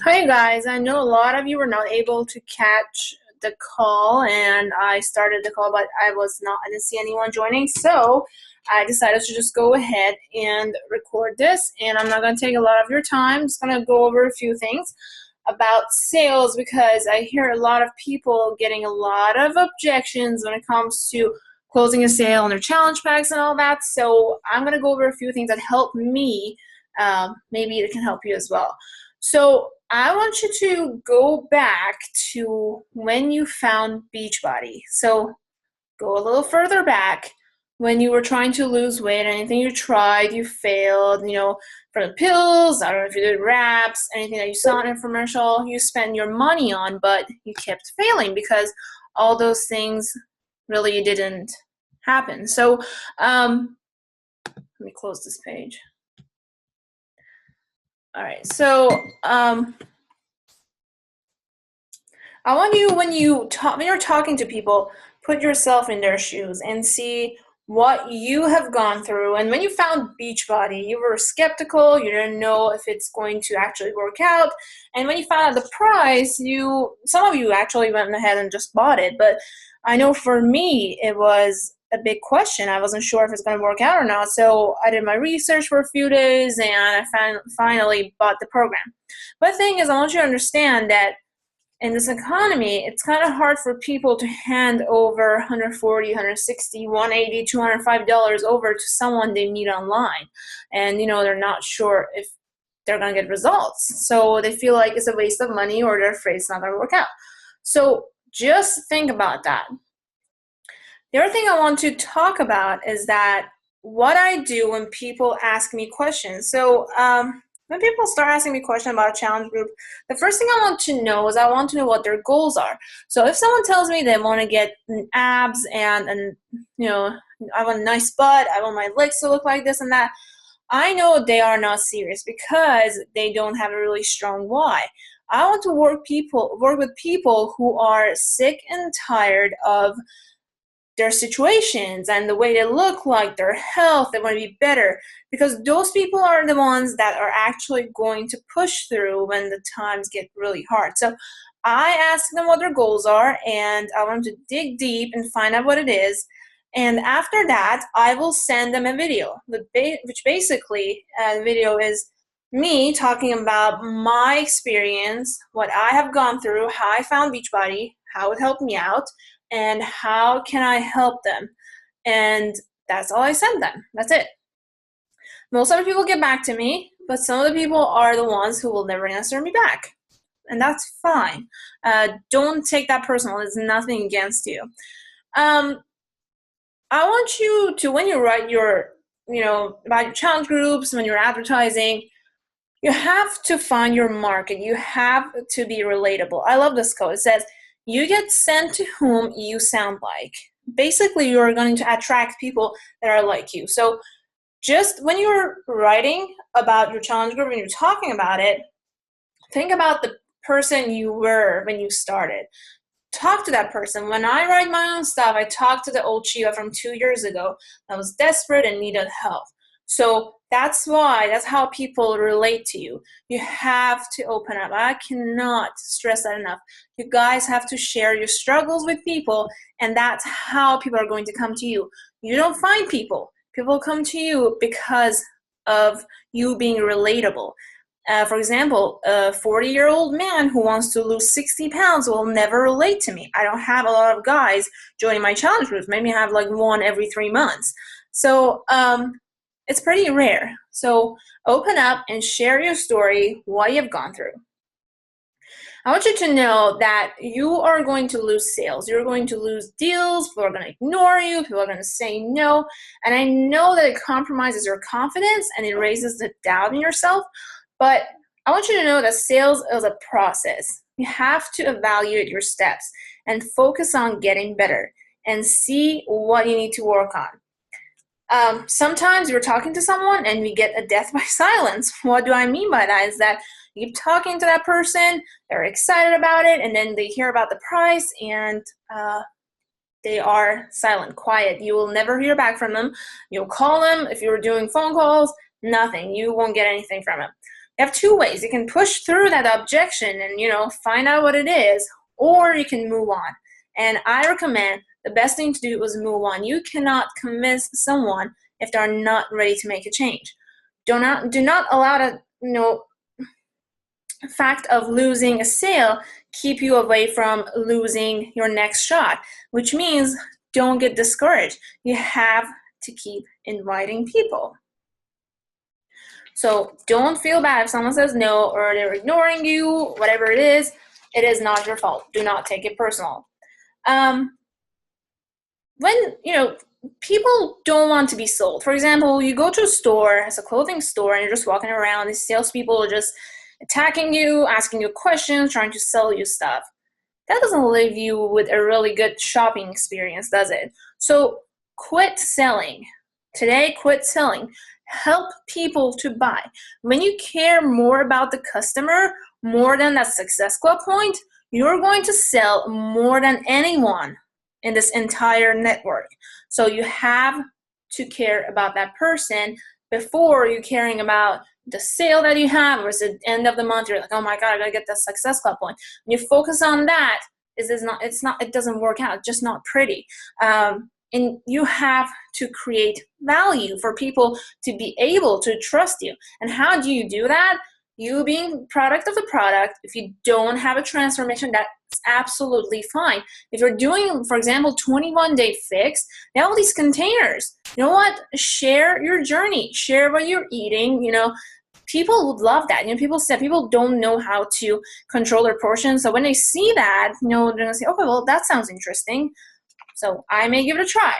Hi guys, I know a lot of you were not able to catch the call, and I started the call, but I didn't see anyone joining, so I decided to just go ahead and record this, and I'm not going to take a lot of your time. I'm just going to go over a few things about sales because I hear a lot of people getting a lot of objections when it comes to closing a sale and their challenge packs and all that, so I'm going to go over a few things that help me. Maybe it can help you as well. So I want you to go back to when you found Beachbody. So go a little further back when you were trying to lose weight, anything you tried, you failed, from the pills, I don't know if you did wraps, anything that you saw in an infomercial, you spent your money on, but you kept failing because all those things really didn't happen. So let me close this page. All right, so I want you, when you're talking to people, put yourself in their shoes and see what you have gone through. And when you found Beachbody, you were skeptical. You didn't know if it's going to actually work out. And when you found out the price, some of you actually went ahead and just bought it. But I know for me, it was a big question. I wasn't sure if it's going to work out or not. So I did my research for a few days, and I finally bought the program. But the thing is, I want you to understand that in this economy, it's kind of hard for people to hand over $140, $160, $180, $205 over to someone they meet online. And, they're not sure if they're going to get results. So they feel like it's a waste of money, or they're afraid it's not going to work out. So just think about that. The other thing I want to talk about is that what I do when people ask me questions. So when people start asking me questions about a challenge group, the first thing I want to know is I want to know what their goals are. So if someone tells me they want to get abs and I want a nice butt, I want my legs to look like this and that, I know they are not serious because they don't have a really strong why. I want to work with people who are sick and tired of their situations and the way they look like, their health. They want to be better, because those people are the ones that are actually going to push through when the times get really hard. So I ask them what their goals are, and I want them to dig deep and find out what it is. And after that, I will send them a video, which basically the video is me talking about my experience, what I have gone through, how I found Beachbody, how it helped me out, and how can I help them. And that's all I send them. That's it. Most of the people get back to me, but some of the people are the ones who will never answer me back. And that's fine. Don't take that personal. There's nothing against you. I want you to, when you write about your challenge groups, when you're advertising, you have to find your market. You have to be relatable. I love this quote. It says, "You get sent to whom you sound like." Basically, you're going to attract people that are like you. So just when you're writing about your challenge group and you're talking about it, think about the person you were when you started. Talk to that person. When I write my own stuff, I talk to the old Shiva from 2 years ago that was desperate and needed help. So that's how people relate to you. You have to open up. I cannot stress that enough. You guys have to share your struggles with people, and that's how people are going to come to you. You don't find people. People come to you because of you being relatable. For example, a 40-year-old man who wants to lose 60 pounds will never relate to me. I don't have a lot of guys joining my challenge groups. Maybe I have like one every 3 months. So it's pretty rare. So open up and share your story, what you've gone through. I want you to know that you are going to lose sales. You're going to lose deals. People are going to ignore you. People are going to say no. And I know that it compromises your confidence and it raises the doubt in yourself. But I want you to know that sales is a process. You have to evaluate your steps and focus on getting better and see what you need to work on. Sometimes you're talking to someone and we get a death by silence. What do I mean by that? Is that you keep talking to that person, they're excited about it, and then they hear about the price and they are silent, quiet. You will never hear back from them. You'll call them. If you were doing phone calls, nothing. You won't get anything from them. You have two ways. You can push through that objection and, find out what it is, or you can move on. And I recommend the best thing to do is move on. You cannot convince someone if they're not ready to make a change. Do not allow the fact of losing a sale keep you away from losing your next shot, which means don't get discouraged. You have to keep inviting people. So don't feel bad if someone says no or they're ignoring you, whatever it is not your fault. Do not take it personal. When, people don't want to be sold. For example, you go to a store, it's a clothing store, and you're just walking around, these salespeople are just attacking you, asking you questions, trying to sell you stuff. That doesn't leave you with a really good shopping experience, does it? So quit selling. Today, quit selling. Help people to buy. When you care more about the customer, more than that Success Club point, you're going to sell more than anyone in this entire network. So you have to care about that person before you're caring about the sale that you have, or it's the end of the month, you're like, oh my God, I gotta get that Success Club point. When you focus on that, it doesn't work out, it's just not pretty. And you have to create value for people to be able to trust you. And how do you do that? You being product of the product. If you don't have a transformation, that's absolutely fine. If you're doing, for example, 21-day fix, they have all these containers. You know what? Share your journey. Share what you're eating. People would love that. People don't know how to control their portions. So when they see that, they're gonna say, okay, well, that sounds interesting. So I may give it a try.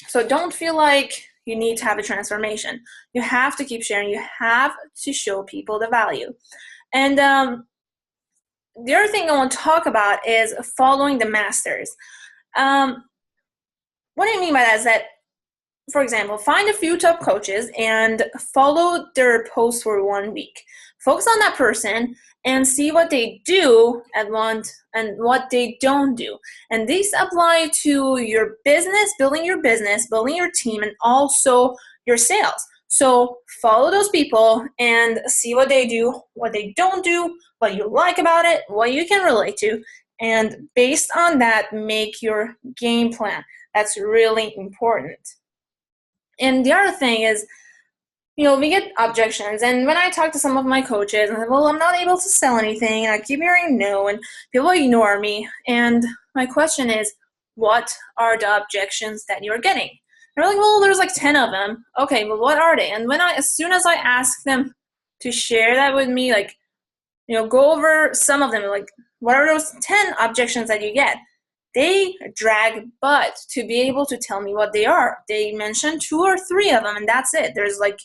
So don't feel like you need to have a transformation. You have to keep sharing. You have to show people the value. And the other thing I want to talk about is following the masters. What I mean by that is that, for example, find a few top coaches and follow their posts for 1 week. Focus on that person and see what they do and what they don't do. And these apply to your business, building your team, and also your sales. So follow those people and see what they do, what they don't do, what you like about it, what you can relate to, and based on that, make your game plan. That's really important. And the other thing is, we get objections. And when I talk to some of my coaches, I'm like, well, I'm not able to sell anything, and I keep hearing no, and people ignore me. And my question is, what are the objections that you're getting? They're like, well, there's like 10 of them. Okay, well, what are they? And as soon as I ask them to share that with me, like, go over some of them, like, what are those 10 objections that you get? They drag butt to be able to tell me what they are. They mention 2 or 3 of them, and that's it. There's like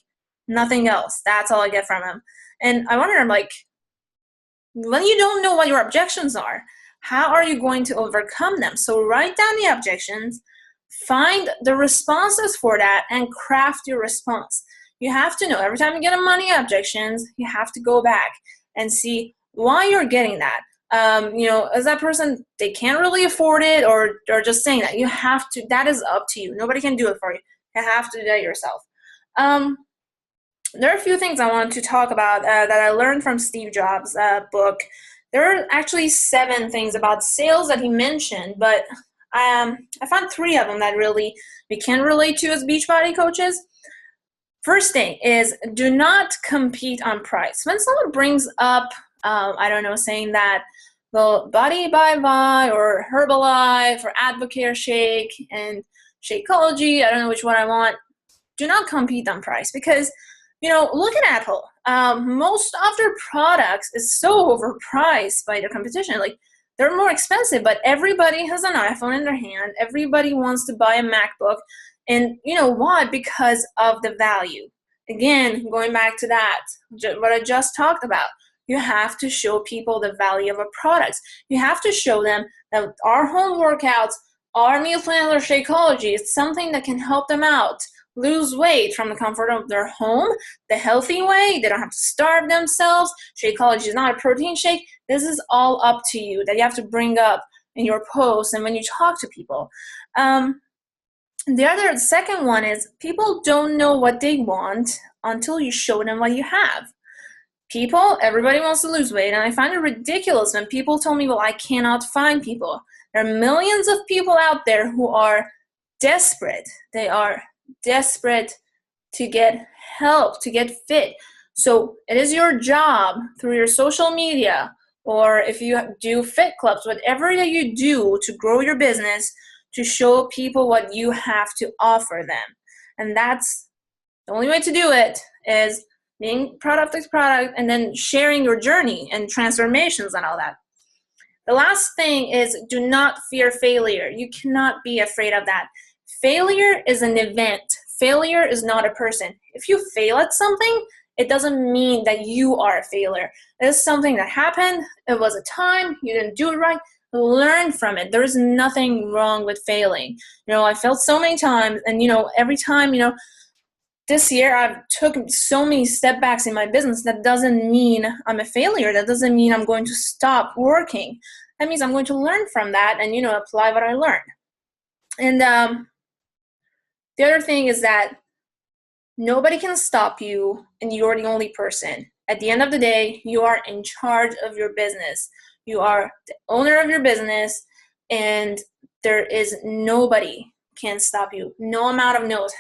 nothing else. That's all I get from them. And I wonder, like, when you don't know what your objections are, how are you going to overcome them? So write down the objections, find the responses for that, and craft your response. You have to know every time you get a money objections, you have to go back and see why you're getting that. As that person, they can't really afford it, or they're just saying that. You have to, that is up to you. Nobody can do it for you. You have to do that yourself. There are a few things I want to talk about that I learned from Steve Jobs' book. There are actually 7 things about sales that he mentioned, but I found 3 of them that really we can relate to as Beachbody coaches. First thing is, do not compete on price. When someone brings up, saying that, well, Body by Vi or Herbalife or Advocare Shake and Shakeology, I don't know which one I want. Do not compete on price, because, look at Apple. Most of their products is so overpriced by their competition. Like, they're more expensive, but everybody has an iPhone in their hand. Everybody wants to buy a MacBook. And you know why? Because of the value. Again, going back to that, what I just talked about. You have to show people the value of a product. You have to show them that our home workouts, our meal plan, or Shakeology is something that can help them out lose weight from the comfort of their home, the healthy way. They don't have to starve themselves. Shakeology is not a protein shake. This is all up to you that you have to bring up in your posts and when you talk to people. The second one is, people don't know what they want until you show them what you have. Everybody wants to lose weight, and I find it ridiculous when people tell me, well, I cannot find people. There are millions of people out there who are desperate. They are desperate to get help, to get fit. So it is your job through your social media, or if you do fit clubs, whatever that you do to grow your business, to show people what you have to offer them. And that's the only way to do it, is being proud of this product and then sharing your journey and transformations and all that. The last thing is, do not fear failure. You cannot be afraid of that. Failure is an event. Failure is not a person. If you fail at something, it doesn't mean that you are a failure. It is something that happened. It was a time. You didn't do it right. Learn from it. There is nothing wrong with failing. I failed so many times, and every time, this year I've took so many setbacks in my business. That doesn't mean I'm a failure. That doesn't mean I'm going to stop working. That means I'm going to learn from that and, apply what I learned. And the other thing is that nobody can stop you, and you're the only person. At the end of the day, you are in charge of your business. You are the owner of your business, and there is nobody can stop you. No amount of no's.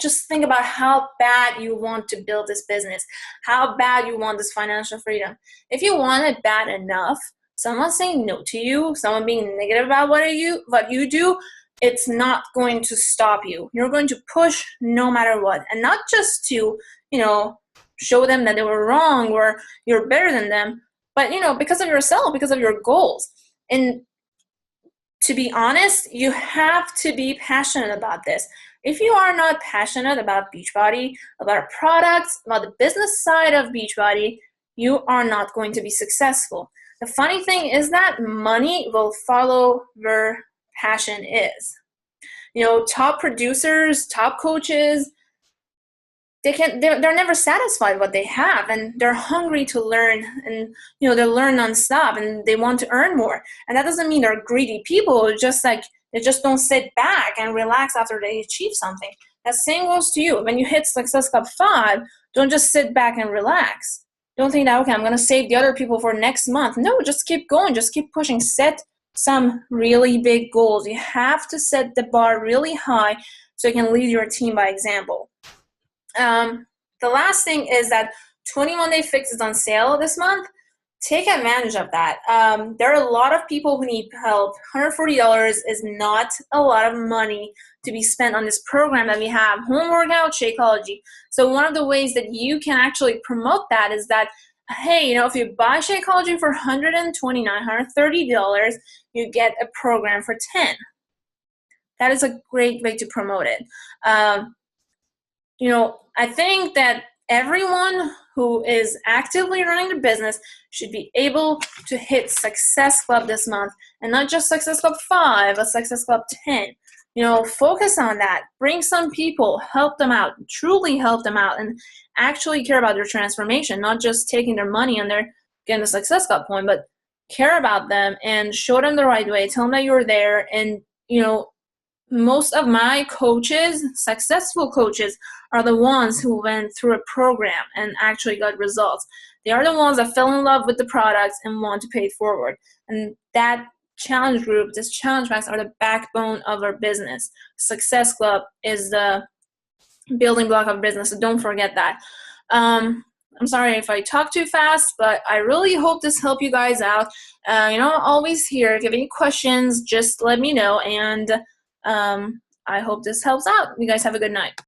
Just think about how bad you want to build this business, how bad you want this financial freedom. If you want it bad enough, someone saying no to you, someone being negative about what you do, it's not going to stop you. You're going to push no matter what. And not just to, show them that they were wrong or you're better than them, but, because of yourself, because of your goals. And to be honest, you have to be passionate about this. If you are not passionate about Beachbody, about our products, about the business side of Beachbody, you are not going to be successful. The funny thing is that money will follow where passion is. Top producers, top coaches, they're never satisfied with what they have, and they're hungry to learn, and they learn nonstop, and they want to earn more. And that doesn't mean they're greedy people. It's just like they just don't sit back and relax after they achieve something. That same goes to you. When you hit Success Club 5, don't just sit back and relax. Don't think that, okay, I'm going to save the other people for next month. No, just keep going. Just keep pushing. Set some really big goals. You have to set the bar really high so you can lead your team by example. The last thing is that 21 Day Fix is on sale this month. Take advantage of that. There are a lot of people who need help. $140 is not a lot of money to be spent on this program that we have, Home Workout Shakeology. So one of the ways that you can actually promote that is that, hey, if you buy Shakeology for $129, $130, you get a program for $10. That is a great way to promote it. I think that everyone who is actively running their business should be able to hit Success Club this month, and not just Success Club 5, but Success Club 10. Focus on that. Bring some people, help them out, truly help them out, and actually care about their transformation, not just taking their money and they're getting the Success Club point, but care about them and show them the right way. Tell them that you're there. And, most of my coaches, successful coaches, are the ones who went through a program and actually got results. They are the ones that fell in love with the products and want to pay it forward. And that challenge group, this challenge packs, are the backbone of our business. Success Club is the building block of business, so don't forget that. I'm sorry if I talk too fast, but I really hope this helped you guys out. Always here. If you have any questions, just let me know, and I hope this helps out. You guys have a good night.